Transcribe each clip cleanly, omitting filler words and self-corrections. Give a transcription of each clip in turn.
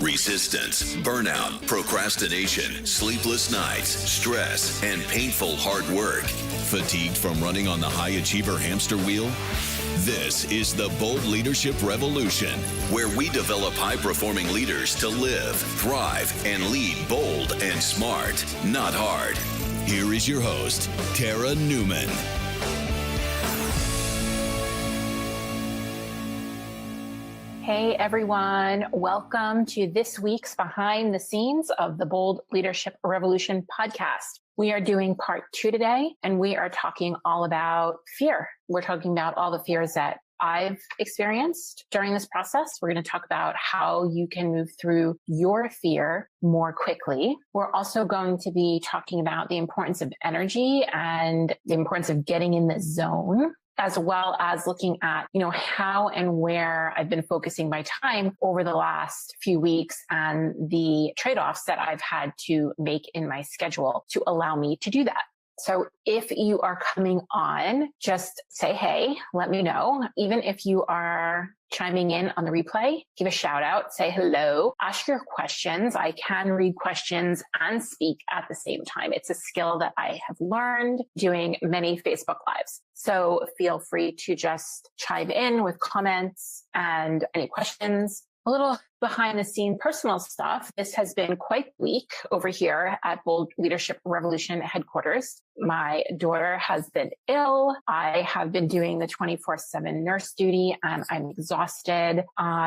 Resistance, burnout, procrastination, sleepless nights, stress, and painful hard work. Fatigued from running on the high achiever hamster wheel? This is the Bold Leadership Revolution, where we develop high-performing leaders to live, thrive, and lead bold and smart, not hard. Here is your host, Tara Newman. Hey everyone, welcome to this week's Behind the Scenes of the Bold Leadership Revolution podcast. We are doing part 2 today, and we are talking all about fear. We're talking about all the fears that I've experienced during this process. We're going to talk about how you can move through your fear more quickly. We're also going to be talking about the importance of energy and the importance of getting in the zone, as well as looking at, how and where I've been focusing my time over the last few weeks and the trade-offs that I've had to make in my schedule to allow me to do that. So if you are coming on, just say, hey, let me know. Even if you are chiming in on the replay, give a shout out, say hello, ask your questions. I can read questions and speak at the same time. It's a skill that I have learned doing many Facebook Lives. So feel free to just chime in with comments and any questions. A little behind the scene personal stuff. This has been quite weak over here at Bold Leadership Revolution headquarters. My daughter has been ill. I have been doing the 24/7 nurse duty and I'm exhausted.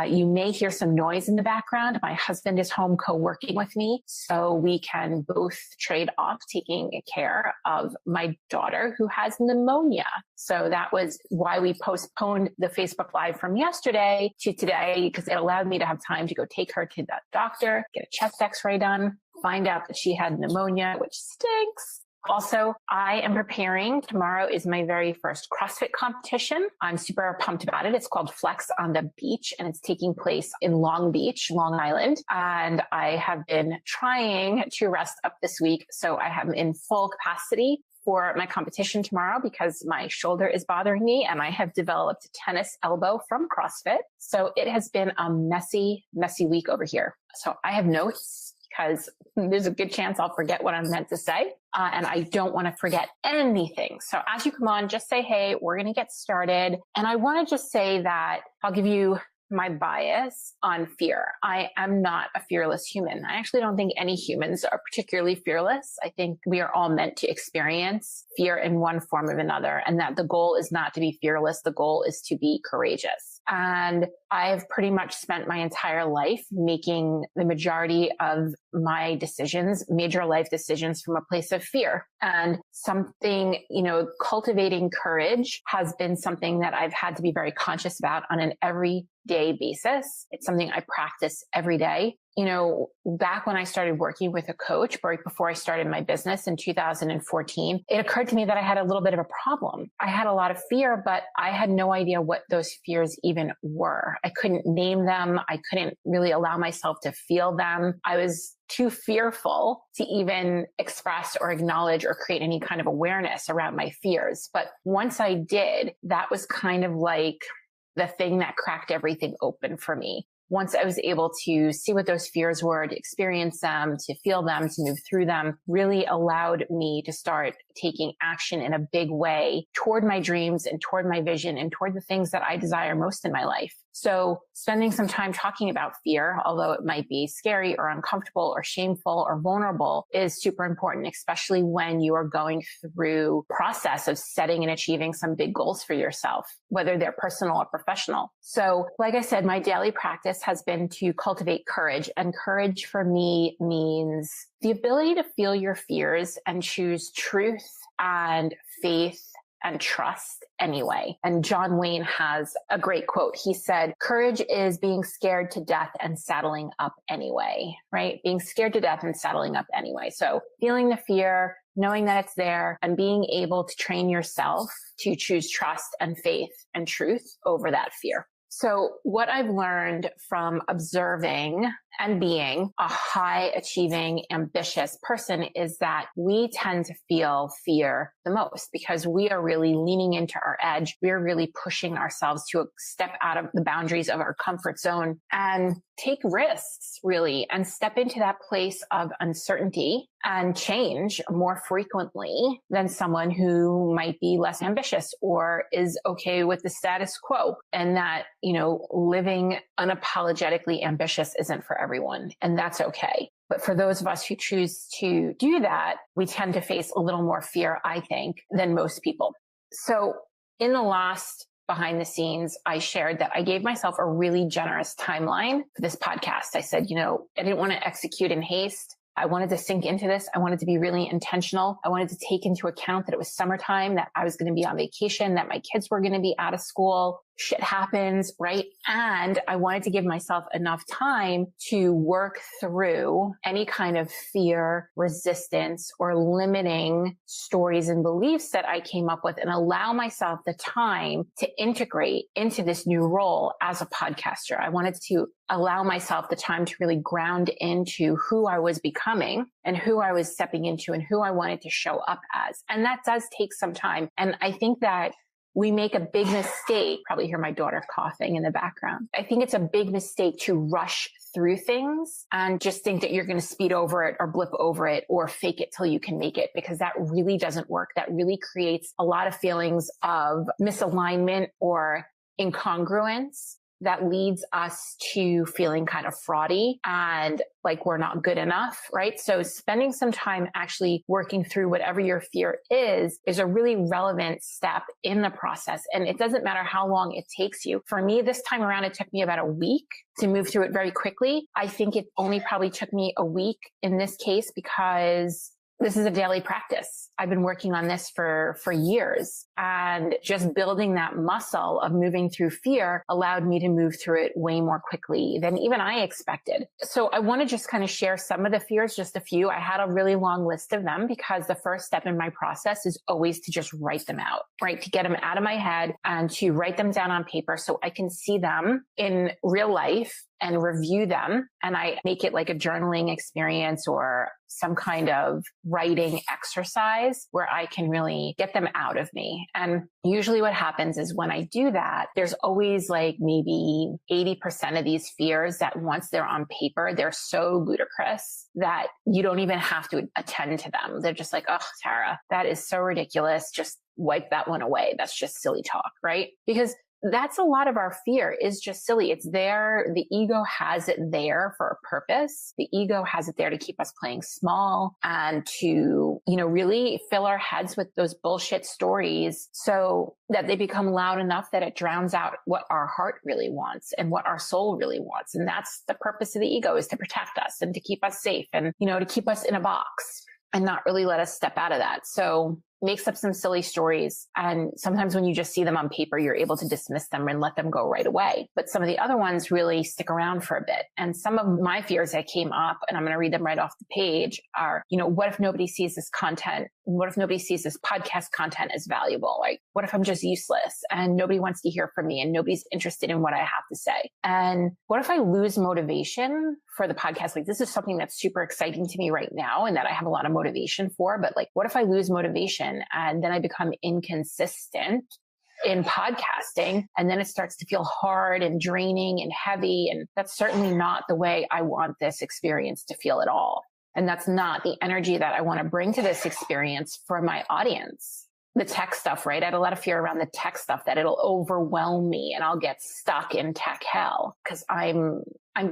You may hear some noise in the background. My husband is home co-working with me, so we can both trade off taking care of my daughter who has pneumonia. So that was why we postponed the Facebook Live from yesterday to today, because it allowed me to have time to go take her to that doctor, get a chest x-ray done, find out that she had pneumonia, which stinks. Also, I am preparing. Tomorrow is my very first CrossFit competition. I'm super pumped about it. It's called Flex on the Beach, and it's taking place in Long Beach, Long Island. And I have been trying to rest up this week, so I am in full capacity for my competition tomorrow because my shoulder is bothering me and I have developed tennis elbow from CrossFit. So it has been a messy, messy week over here. So I have notes because there's a good chance I'll forget what I'm meant to say. And I don't want to forget anything. So as you come on, just say, hey, we're going to get started. And I want to just say that I'll give you my bias on fear. I am not a fearless human. I actually don't think any humans are particularly fearless. I think we are all meant to experience fear in one form or another, and that the goal is not to be fearless. The goal is to be courageous. And I've pretty much spent my entire life making the majority of my decisions, major life decisions, from a place of fear. And something, cultivating courage has been something that I've had to be very conscious about on an everyday basis. It's something I practice every day. Back when I started working with a coach, right before I started my business in 2014, it occurred to me that I had a little bit of a problem. I had a lot of fear, but I had no idea what those fears even were. I couldn't name them. I couldn't really allow myself to feel them. I was too fearful to even express or acknowledge or create any kind of awareness around my fears. But once I did, that was kind of like the thing that cracked everything open for me. Once I was able to see what those fears were, to experience them, to feel them, to move through them, really allowed me to start taking action in a big way toward my dreams and toward my vision and toward the things that I desire most in my life. So spending some time talking about fear, although it might be scary or uncomfortable or shameful or vulnerable, is super important, especially when you are going through the process of setting and achieving some big goals for yourself, whether they're personal or professional. So like I said, my daily practice has been to cultivate courage. And courage for me means the ability to feel your fears and choose truth and faith and trust anyway. And John Wayne has a great quote. He said, courage is being scared to death and saddling up anyway, right? Being scared to death and saddling up anyway. So feeling the fear, knowing that it's there, and being able to train yourself to choose trust and faith and truth over that fear. So what I've learned from observing and being a high achieving, ambitious person is that we tend to feel fear the most because we are really leaning into our edge. We are really pushing ourselves to step out of the boundaries of our comfort zone and take risks really and step into that place of uncertainty and change more frequently than someone who might be less ambitious or is okay with the status quo, and that, living unapologetically ambitious isn't for everyone, and that's okay. But for those of us who choose to do that, we tend to face a little more fear, I think, than most people. So in the last behind the scenes, I shared that I gave myself a really generous timeline for this podcast. I said, I didn't want to execute in haste. I wanted to sink into this. I wanted to be really intentional. I wanted to take into account that it was summertime, that I was going to be on vacation, that my kids were going to be out of school. Shit happens, right? And I wanted to give myself enough time to work through any kind of fear, resistance, or limiting stories and beliefs that I came up with and allow myself the time to integrate into this new role as a podcaster. I wanted to allow myself the time to really ground into who I was becoming and who I was stepping into and who I wanted to show up as. And that does take some time. And I think that we make a big mistake. Probably hear my daughter coughing in the background. I think it's a big mistake to rush through things and just think that you're going to speed over it or blip over it or fake it till you can make it, because that really doesn't work. That really creates a lot of feelings of misalignment or incongruence that leads us to feeling kind of fraudy and like we're not good enough, right? So spending some time actually working through whatever your fear is a really relevant step in the process. And it doesn't matter how long it takes you. For me, this time around, it took me about a week to move through it very quickly. I think it only probably took me a week in this case because this is a daily practice. I've been working on this for years, and just building that muscle of moving through fear allowed me to move through it way more quickly than even I expected. So I want to just kind of share some of the fears, just a few. I had a really long list of them because the first step in my process is always to just write them out, right? To get them out of my head and to write them down on paper so I can see them in real life and review them. And I make it like a journaling experience or some kind of writing exercise where I can really get them out of me. And usually what happens is when I do that, there's always like maybe 80% of these fears that once they're on paper, they're so ludicrous that you don't even have to attend to them. They're just like, oh, Tara, that is so ridiculous. Just wipe that one away. That's just silly talk, right? Because that's a lot of our fear is just silly. It's there. The ego has it there for a purpose. The ego has it there to keep us playing small and to, really fill our heads with those bullshit stories so that they become loud enough that it drowns out what our heart really wants and what our soul really wants. And that's the purpose of the ego, is to protect us and to keep us safe and, to keep us in a box and not really let us step out of that. So makes up some silly stories. And sometimes when you just see them on paper, you're able to dismiss them and let them go right away. But some of the other ones really stick around for a bit. And some of my fears that came up, and I'm going to read them right off the page, are, what if nobody sees this content? What if nobody sees this podcast content as valuable? Like, what if I'm just useless and nobody wants to hear from me and nobody's interested in what I have to say? And what if I lose motivation for the podcast? Like, this is something that's super exciting to me right now and that I have a lot of motivation for. But like, what if I lose motivation and then I become inconsistent in podcasting, and then it starts to feel hard and draining and heavy? And that's certainly not the way I want this experience to feel at all. And that's not the energy that I want to bring to this experience for my audience. The tech stuff, right? I had a lot of fear around the tech stuff, that it'll overwhelm me and I'll get stuck in tech hell because I'm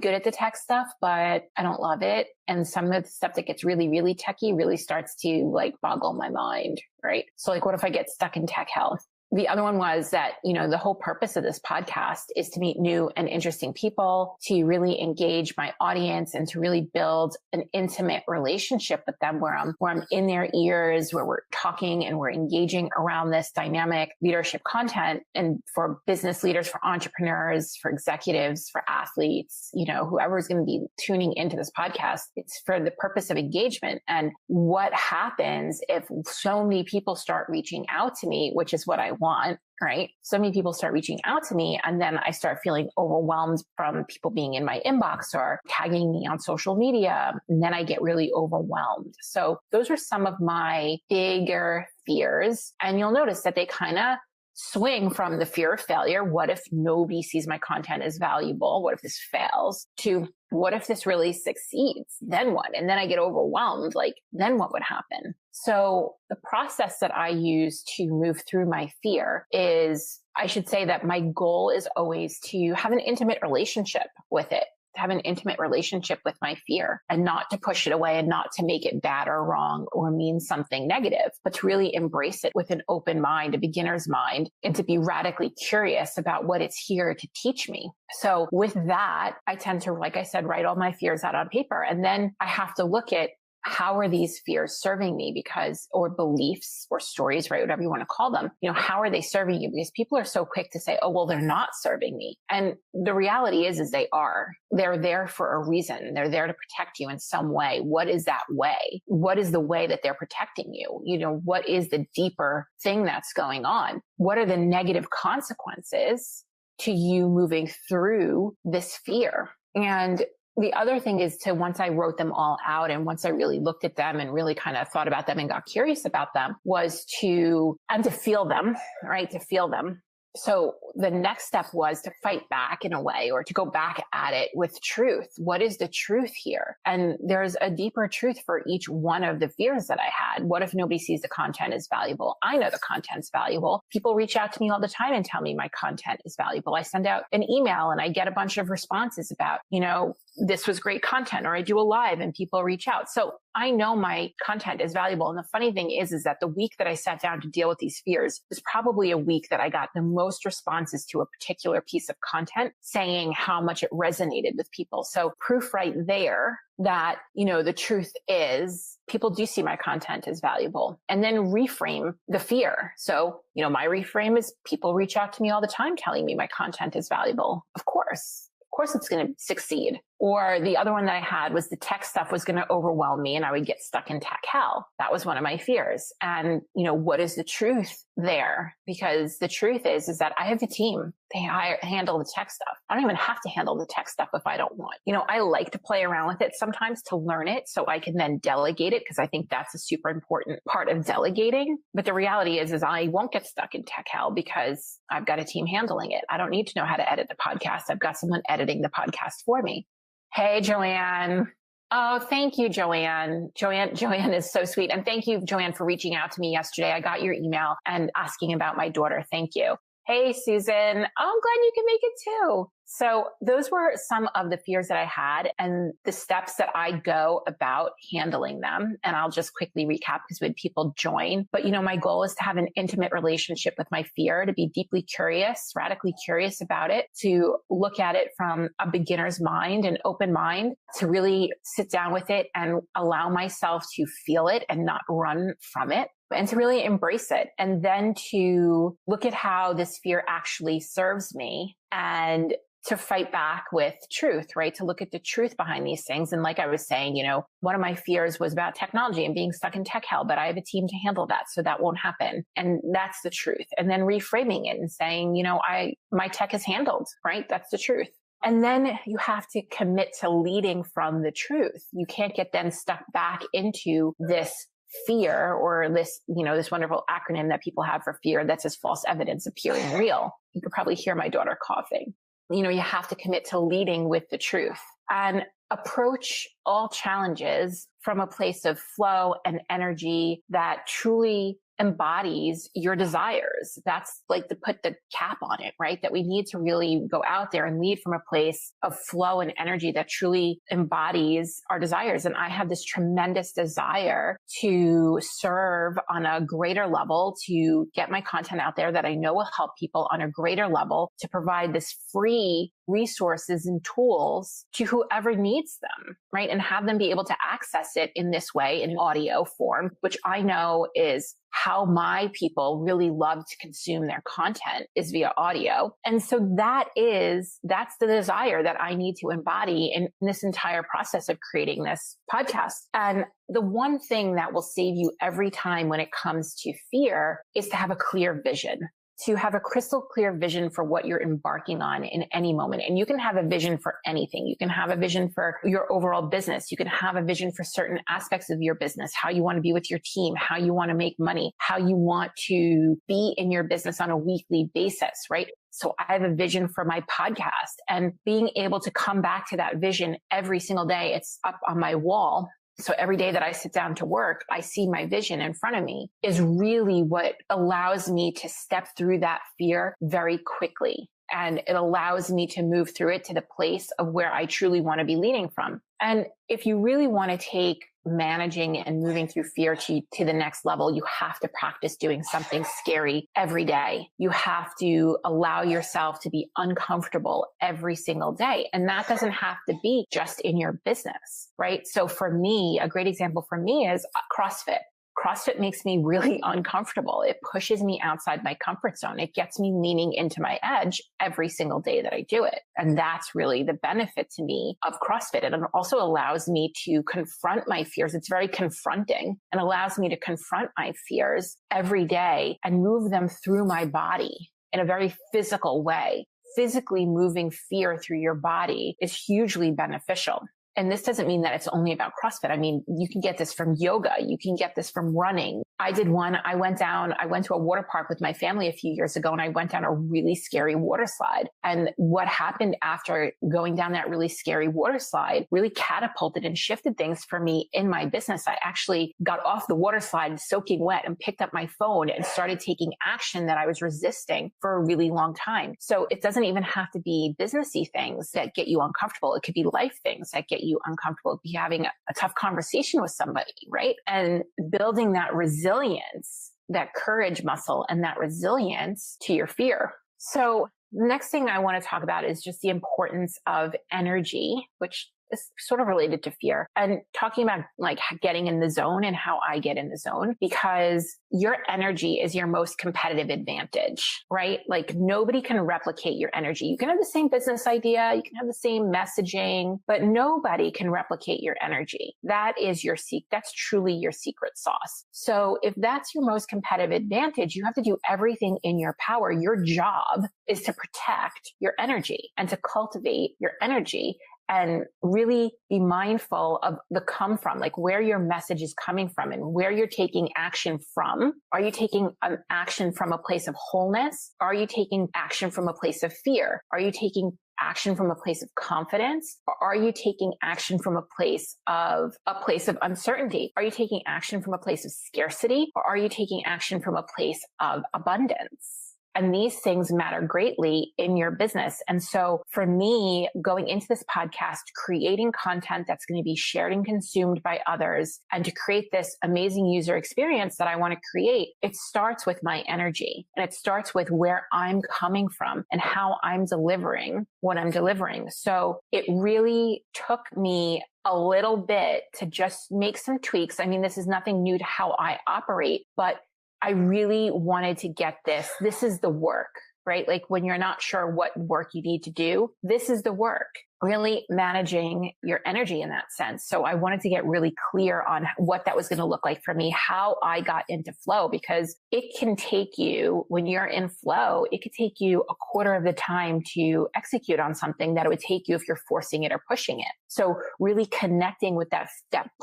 good at the tech stuff, but I don't love it. And some of the stuff that gets really, really techy really starts to like boggle my mind, right? So like, what if I get stuck in tech hell? The other one was that, the whole purpose of this podcast is to meet new and interesting people, to really engage my audience and to really build an intimate relationship with them where I'm in their ears, where we're talking and we're engaging around this dynamic leadership content. And for business leaders, for entrepreneurs, for executives, for athletes, whoever's going to be tuning into this podcast, it's for the purpose of engagement. And what happens if so many people start reaching out to me, which is what I want, right? So many people start reaching out to me, and then I start feeling overwhelmed from people being in my inbox or tagging me on social media. And then I get really overwhelmed. So those are some of my bigger fears. And you'll notice that they kind of swing from the fear of failure. What if nobody sees my content as valuable? What if this fails? To what if this really succeeds? Then what? And then I get overwhelmed. Like, then what would happen? So the process that I use to move through my fear is, I should say that my goal is always to have an intimate relationship with it. To have an intimate relationship with my fear and not to push it away and not to make it bad or wrong or mean something negative, but to really embrace it with an open mind, a beginner's mind, and to be radically curious about what it's here to teach me. So with that, I tend to, like I said, write all my fears out on paper. And then I have to look at, how are these fears serving me? Because, or beliefs or stories, right? Whatever you want to call them, how are they serving you? Because people are so quick to say, oh, well, they're not serving me. And the reality is they are. They're there for a reason. They're there to protect you in some way. What is that way? What is the way that they're protecting you? What is the deeper thing that's going on? What are the negative consequences to you moving through this fear? And the other thing is to, once I wrote them all out and once I really looked at them and really kind of thought about them and got curious about them, was to feel them, right? To feel them. So the next step was to fight back in a way, or to go back at it with truth. What is the truth here? And there's a deeper truth for each one of the fears that I had. What if nobody sees the content is valuable? I know the content's valuable. People reach out to me all the time and tell me my content is valuable. I send out an email and I get a bunch of responses about, this was great content, or I do a live and people reach out. So I know my content is valuable. And the funny thing is that the week that I sat down to deal with these fears was probably a week that I got the most responses to a particular piece of content, saying how much it resonated with people. So proof right there that, the truth is people do see my content as valuable. And then reframe the fear. So, my reframe is people reach out to me all the time telling me my content is valuable. Of course it's going to succeed. Or the other one that I had was the tech stuff was going to overwhelm me and I would get stuck in tech hell. That was one of my fears. And, what is the truth there? Because the truth is that I have the team. They handle the tech stuff. I don't even have to handle the tech stuff if I don't want. I like to play around with it sometimes to learn it so I can then delegate it, because I think that's a super important part of delegating. But the reality is I won't get stuck in tech hell because I've got a team handling it. I don't need to know how to edit the podcast. I've got someone editing the podcast for me. Hey, Joanne. Oh, thank you, Joanne. Joanne is so sweet. And thank you, Joanne, for reaching out to me yesterday. I got your email and asking about my daughter. Thank you. Hey, Susan. Oh, I'm glad you can make it too. So those were some of the fears that I had and the steps that I go about handling them. And I'll just quickly recap because when people join, but my goal is to have an intimate relationship with my fear, to be deeply curious, radically curious about it, to look at it from a beginner's mind, an open mind, to really sit down with it and allow myself to feel it and not run from it, and to really embrace it. And then to look at how this fear actually serves me and to fight back with truth, right? To look at the truth behind these things. And like I was saying, one of my fears was about technology and being stuck in tech hell, but I have a team to handle that. So that won't happen. And that's the truth. And then reframing it and saying, my tech is handled, right? That's the truth. And then you have to commit to leading from the truth. You can't get then stuck back into this fear or this, this wonderful acronym that people have for fear that says false evidence appearing real. You could probably hear my daughter coughing. You have to commit to leading with the truth and approach all challenges from a place of flow and energy that truly embodies your desires. That's like to put the cap on it, right? That we need to really go out there and lead from a place of flow and energy that truly embodies our desires. And I have this tremendous desire to serve on a greater level, to get my content out there that I know will help people on a greater level, to provide this free resources and tools to whoever needs them, right? And have them be able to access it in this way, in audio form, which I know is how my people really love to consume their content, is via audio. And so that's the desire that I need to embody in this entire process of creating this podcast. And the one thing that will save you every time when it comes to fear is to have a clear vision, to have a crystal clear vision for what you're embarking on in any moment. And you can have a vision for anything. You can have a vision for your overall business. You can have a vision for certain aspects of your business, how you want to be with your team, how you want to make money, how you want to be in your business on a weekly basis, right? So I have a vision for my podcast, and being able to come back to that vision every single day. It's up on my wall. So every day that I sit down to work, I see my vision in front of me is really what allows me to step through that fear very quickly. And it allows me to move through it to the place of where I truly want to be leading from. And if you really want to take managing and moving through fear to the next level, you have to practice doing something scary every day. You have to allow yourself to be uncomfortable every single day. And that doesn't have to be just in your business, right? So for me, a great example for me is CrossFit. CrossFit makes me really uncomfortable. It pushes me outside my comfort zone. It gets me leaning into my edge every single day that I do it. And that's really the benefit to me of CrossFit. It also allows me to confront my fears. It's very confronting and allows me to confront my fears every day and move them through my body in a very physical way. Physically moving fear through your body is hugely beneficial. And this doesn't mean that it's only about CrossFit. I mean, you can get this from yoga. You can get this from running. I did one. I went to a water park with my family a few years ago, and I went down a really scary water slide. And what happened after going down that really scary water slide really catapulted and shifted things for me in my business. I actually got off the water slide soaking wet and picked up my phone and started taking action that I was resisting for a really long time. So it doesn't even have to be businessy things that get you uncomfortable. It could be life things that get you uncomfortable. It could be having a tough conversation with somebody, right? And building that resilience, that courage muscle and that resilience to your fear. So the next thing I want to talk about is just the importance of energy, which is sort of related to fear, and talking about like getting in the zone and how I get in the zone, because your energy is your most competitive advantage, right? Like nobody can replicate your energy. You can have the same business idea, you can have the same messaging, but nobody can replicate your energy. That is that's truly your secret sauce. So if that's your most competitive advantage, you have to do everything in your power. Your job is to protect your energy and to cultivate your energy and really be mindful of the come from, like where your message is coming from and where you're taking action from. Are you taking an action from a place of wholeness? Are you taking action from a place of fear? Are you taking action from a place of confidence? Or are you taking action from a place of uncertainty? Are you taking action from a place of scarcity? Or are you taking action from a place of abundance? And these things matter greatly in your business. And so for me, going into this podcast, creating content that's going to be shared and consumed by others, and to create this amazing user experience that I want to create, it starts with my energy, and it starts with where I'm coming from and how I'm delivering what I'm delivering. So it really took me a little bit to just make some tweaks. I mean, this is nothing new to how I operate, but I really wanted to get this. This is the work, right? Like when you're not sure what work you need to do, this is the work. Really managing your energy in that sense. So I wanted to get really clear on what that was going to look like for me, how I got into flow, because it can take you, when you're in flow, it could take you a quarter of the time to execute on something that it would take you if you're forcing it or pushing it. So really connecting with that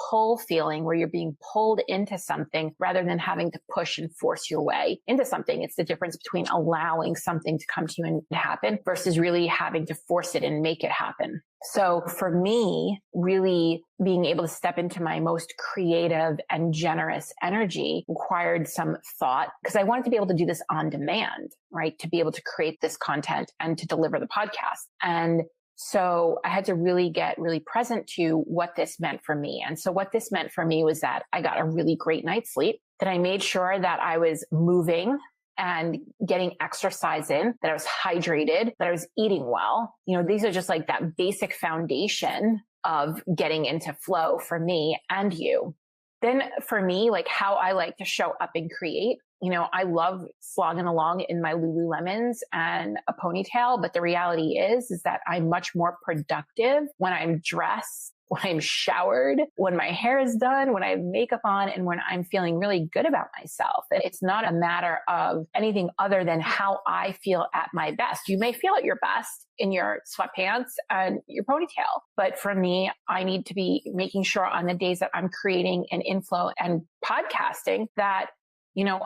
pull feeling where you're being pulled into something rather than having to push and force your way into something. It's the difference between allowing something to come to you and happen versus really having to force it and make it happen. So for me, really being able to step into my most creative and generous energy required some thought, because I wanted to be able to do this on demand, right? To be able to create this content and to deliver the podcast. And so I had to really get really present to what this meant for me. And so what this meant for me was that I got a really great night's sleep, that I made sure that I was moving and getting exercise in, that I was hydrated, that I was eating well. You know, these are just like that basic foundation of getting into flow for me and you. Then for me, like how I like to show up and create I love slogging along in my Lululemons and a ponytail, but the reality is that I'm much more productive when I'm dressed, when I'm showered, when my hair is done, when I have makeup on, and when I'm feeling really good about myself. And it's not a matter of anything other than how I feel at my best. You may feel at your best in your sweatpants and your ponytail, but for me, I need to be making sure on the days that I'm creating an inflow and podcasting that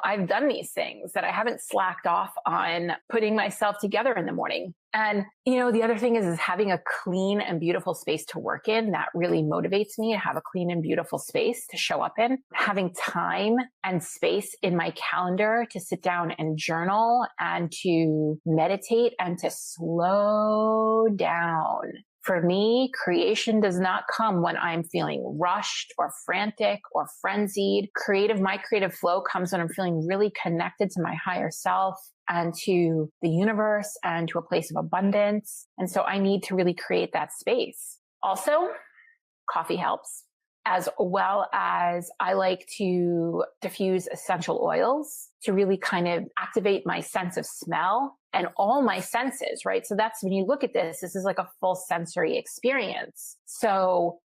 I've done these things, that I haven't slacked off on putting myself together in the morning. And, the other thing is having a clean and beautiful space to work in. That really motivates me to have a clean and beautiful space to show up in. Having time and space in my calendar to sit down and journal and to meditate and to slow down. For me, creation does not come when I'm feeling rushed or frantic or frenzied. My creative flow comes when I'm feeling really connected to my higher self and to the universe and to a place of abundance. And so I need to really create that space. Also, coffee helps, as well as I like to diffuse essential oils to really kind of activate my sense of smell and all my senses, right? So that's when you look at this is like a full sensory experience. So,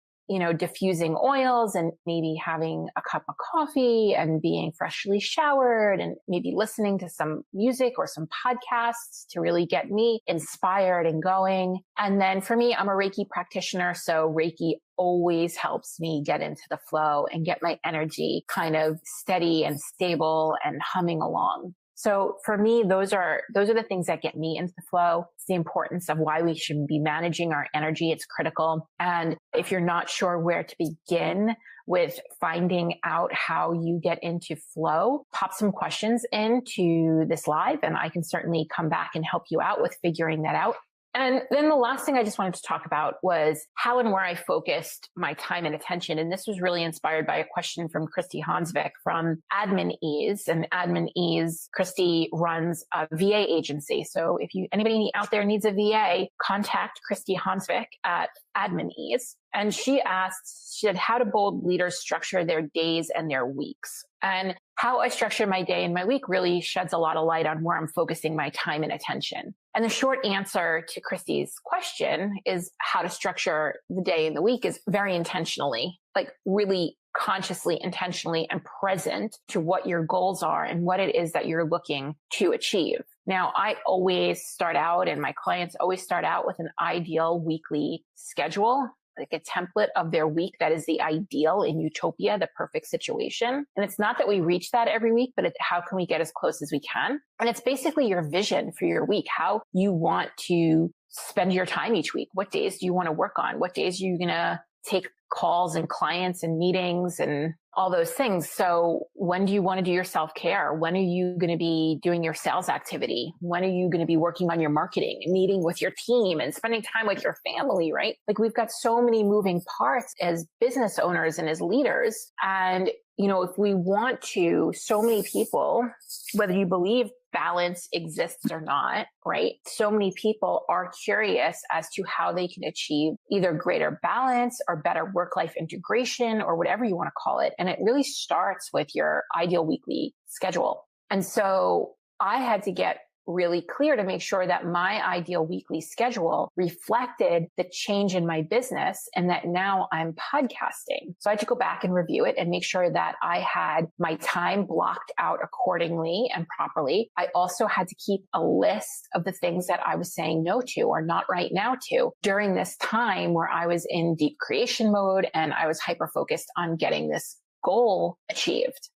diffusing oils and maybe having a cup of coffee and being freshly showered and maybe listening to some music or some podcasts to really get me inspired and going. And then for me, I'm a Reiki practitioner. So Reiki always helps me get into the flow and get my energy kind of steady and stable and humming along. So for me, those are the things that get me into the flow. It's the importance of why we should be managing our energy. It's critical. And if you're not sure where to begin with finding out how you get into flow, pop some questions into this live and I can certainly come back and help you out with figuring that out. And then the last thing I just wanted to talk about was how and where I focused my time and attention. And this was really inspired by a question from Christy Hansvik from Admin Ease. And Admin Ease, Christy runs a VA agency. So if anybody out there needs a VA, contact Christy Hansvik at Admin Ease. And she said, how do bold leaders structure their days and their weeks? And how I structure my day and my week really sheds a lot of light on where I'm focusing my time and attention. And the short answer to Christy's question is how to structure the day and the week is very intentionally, like really consciously, intentionally, and present to what your goals are and what it is that you're looking to achieve. Now, I always start out, and my clients always start out with an ideal weekly schedule, like a template of their week that is the ideal in utopia, the perfect situation. And it's not that we reach that every week, but how can we get as close as we can? And it's basically your vision for your week, how you want to spend your time each week. What days do you want to work on? What days are you going to take calls and clients and meetings and all those things? So when do you want to do your self-care? When are you going to be doing your sales activity? When are you going to be working on your marketing, meeting with your team and spending time with your family, right? Like we've got so many moving parts as business owners and as leaders. And, if we want to, so many people, whether you believe balance exists or not, right? So many people are curious as to how they can achieve either greater balance or better work-life integration or whatever you want to call it. And it really starts with your ideal weekly schedule. And so I had to get really clear to make sure that my ideal weekly schedule reflected the change in my business and that now I'm podcasting. So I had to go back and review it and make sure that I had my time blocked out accordingly and properly. I also had to keep a list of the things that I was saying no to or not right now to during this time where I was in deep creation mode and I was hyper focused on getting this goal achieved.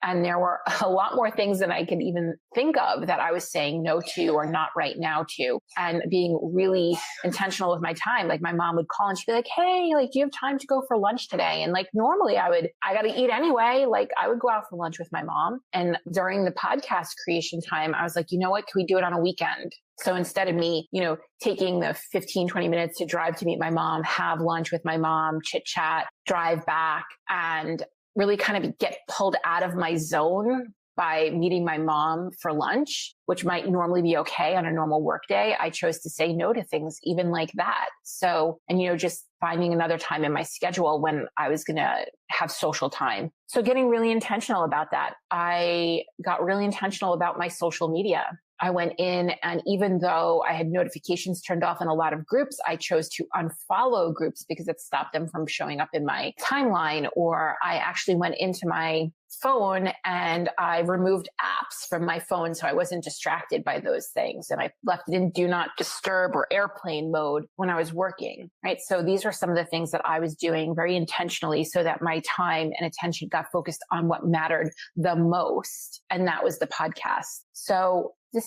And there were a lot more things than I could even think of that I was saying no to or not right now to, and being really intentional with my time. Like my mom would call and she'd be like, hey, like, do you have time to go for lunch today? And like, normally I got to eat anyway. Like I would go out for lunch with my mom. And during the podcast creation time, I was like, you know what? Can we do it on a weekend? So instead of me, taking the 15, 20 minutes to drive to meet my mom, have lunch with my mom, chit chat, drive back, and really kind of get pulled out of my zone by meeting my mom for lunch, which might normally be okay on a normal work day. I chose to say no to things even like that. So, and just finding another time in my schedule when I was going to have social time. So getting really intentional about that. I got really intentional about my social media. I went in, and even though I had notifications turned off in a lot of groups, I chose to unfollow groups because it stopped them from showing up in my timeline. Or I actually went into my phone and I removed apps from my phone so I wasn't distracted by those things. And I left it in do not disturb or airplane mode when I was working, right? So these are some of the things that I was doing very intentionally so that my time and attention got focused on what mattered the most. And that was the podcast. So I'm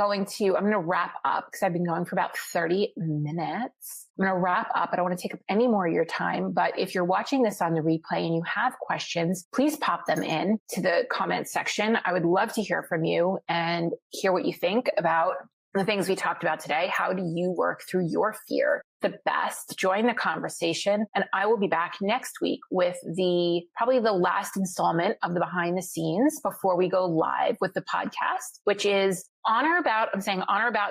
going to wrap up because I've been going for about 30 minutes. I'm going to wrap up. I don't want to take up any more of your time, but if you're watching this on the replay and you have questions, please pop them in to the comment section. I would love to hear from you and hear what you think about the things we talked about today. How do you work through your fear the best? Join the conversation. And I will be back next week with probably the last installment of the behind the scenes before we go live with the podcast, which is on or about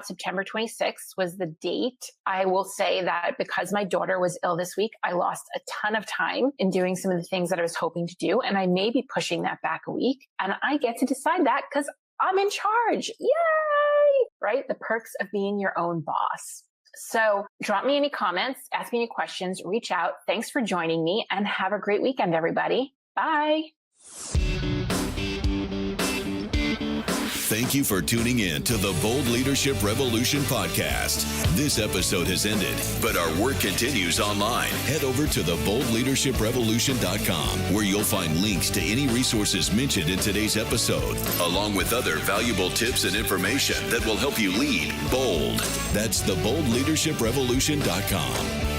September 26th was the date. I will say that because my daughter was ill this week, I lost a ton of time in doing some of the things that I was hoping to do. And I may be pushing that back a week. And I get to decide that because I'm in charge. Yay! Right? The perks of being your own boss. So drop me any comments, ask me any questions, reach out. Thanks for joining me and have a great weekend, everybody. Bye. Thank you for tuning in to the Bold Leadership Revolution podcast. This episode has ended, but our work continues online. Head over to theboldleadershiprevolution.com, where you'll find links to any resources mentioned in today's episode, along with other valuable tips and information that will help you lead bold. That's theboldleadershiprevolution.com.